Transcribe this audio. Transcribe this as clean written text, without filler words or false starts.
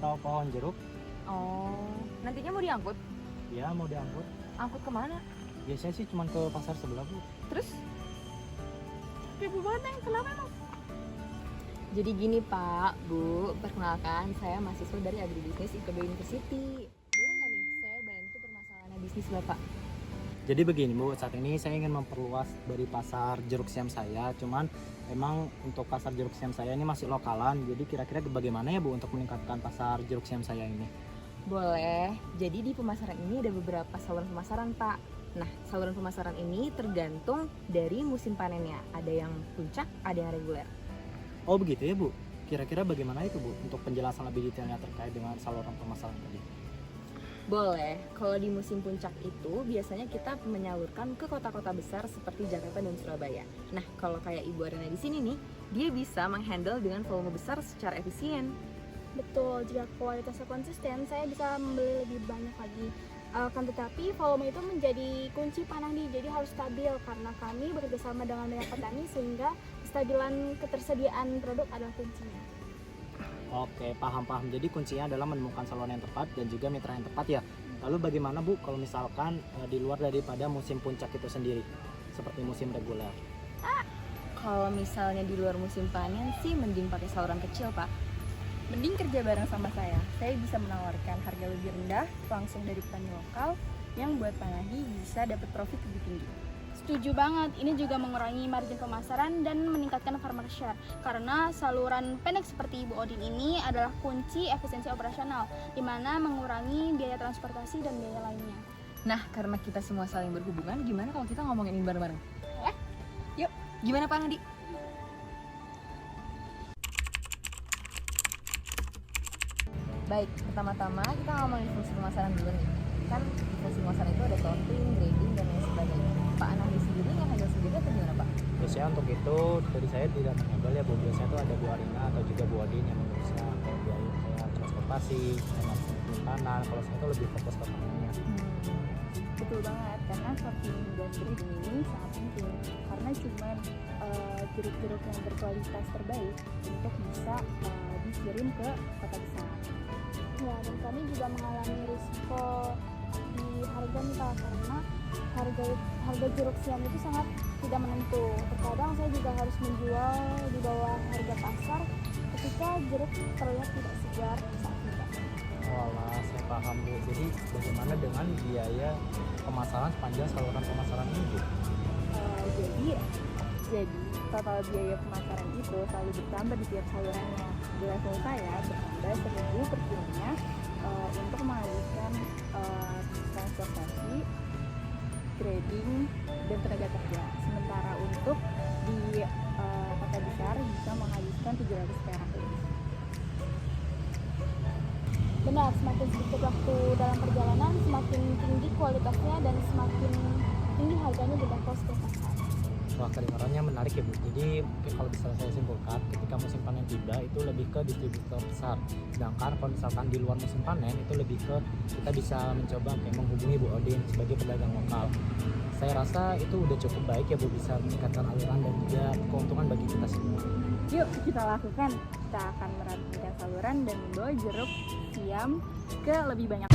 atau pohon jeruk. Oh, nantinya mau diangkut? Ya, mau diangkut. Angkut kemana? Biasanya sih cuma ke pasar sebelah, Bu. Terus? Ibu Banteng, kenapa emang? Jadi gini Pak, Bu, perkenalkan saya mahasiswa dari Agribisnis IPB University. Boleh nggak nih saya bantu permasalahan bisnis Bapak? Jadi begini, Bu, saat ini saya ingin memperluas dari pasar jeruk siam saya. Cuman emang untuk pasar jeruk siam saya ini masih lokalan. Jadi kira-kira bagaimana ya, Bu, untuk meningkatkan pasar jeruk siam saya ini? Boleh. Jadi di pemasaran ini ada beberapa saluran pemasaran, Pak. Nah, saluran pemasaran ini tergantung dari musim panennya. Ada yang puncak, ada yang reguler. Oh begitu ya, Bu. Kira-kira bagaimana itu, Bu, untuk penjelasan lebih detailnya terkait dengan saluran pemasaran tadi? Boleh. Kalau di musim puncak itu biasanya kita menyalurkan ke kota-kota besar seperti Jakarta dan Surabaya. Nah, kalau kayak Ibu Arena di sini nih, dia bisa menghandle dengan volume besar secara efisien. Betul, jika kualitasnya konsisten, saya bisa membeli lebih banyak lagi. Akan tetapi volume itu menjadi kunci Panandi, jadi harus stabil karena kami bekerjasama dengan banyak petani sehingga kestabilan ketersediaan produk adalah kuncinya. Oke, paham-paham. Jadi kuncinya adalah menemukan saluran yang tepat dan juga mitra yang tepat ya. Lalu bagaimana, Bu, kalau misalkan di luar daripada musim puncak itu sendiri, seperti musim reguler? Kalau misalnya di luar musim panen sih mending pakai saluran kecil, Pak. Mending kerja bareng sama saya bisa menawarkan harga lebih rendah langsung dari petani lokal yang buat Panandi bisa dapat profit lebih tinggi. Setuju banget, ini juga mengurangi margin pemasaran dan meningkatkan farmer share karena saluran pendek seperti Ibu Odin ini adalah kunci efisiensi operasional di mana mengurangi biaya transportasi dan biaya lainnya. Nah, karena kita semua saling berhubungan, gimana kalau kita ngomongin ini bareng-bareng? Yuk, gimana Pak Nadi? Baik, pertama-tama kita ngomongin fungsi pemasaran dulu nih. Kan fungsi pemasaran itu ada sorting, grading, dan lain sebagainya. Pak Anandi sendiri yang handle sendiri atau gimana Pak? Biasanya untuk itu dari saya tidak mengambil ya, Bu. Biasanya itu ada Bu Arina atau juga Bu Odin yang mengurusnya biaya kayak transportasi, penyimpanan. Kalau saya itu lebih fokus ke panennya. Betul banget, karena sorting dan grading ini sangat penting karena cuma jeruk-jeruk yang berkualitas terbaik untuk bisa dikirim ke kota besar. Ya, dan kami juga mengalami risiko di harga nih Pak, karena harga jeruk siam itu sangat tidak menentu. Terkadang saya juga harus menjual di bawah harga pasar ketika jeruk terlihat tidak segar saat tiba. Walah, saya paham, Bu. Jadi bagaimana dengan biaya pemasaran sepanjang saluran pemasaran ini, Bu? Jadi total biaya pemasaran itu selalu bertambah di tiap salurannya. Di level saya bertambah seminggu per kilonya untuk menghabiskan transportasi, grading, dan tenaga kerja. Sementara untuk di kota besar bisa menghabiskan 700 perak. Benar, semakin sedikit waktu dalam perjalanan, semakin tinggi kualitasnya dan semakin tinggi harganya di level setiap pasar. Wah, kedengarannya menarik ya, Bu. Jadi mungkin kalau bisa saya simpulkan, ketika musim panen tiba itu lebih ke distributor besar. Sedangkan kalau misalkan di luar musim panen itu lebih ke kita bisa mencoba kayak menghubungi Bu Odin sebagai pedagang lokal. Saya rasa itu udah cukup baik ya, Bu, bisa meningkatkan aliran dan juga keuntungan bagi kita semua. Yuk kita lakukan, kita akan merapikan saluran dan membawa jeruk siam ke lebih banyak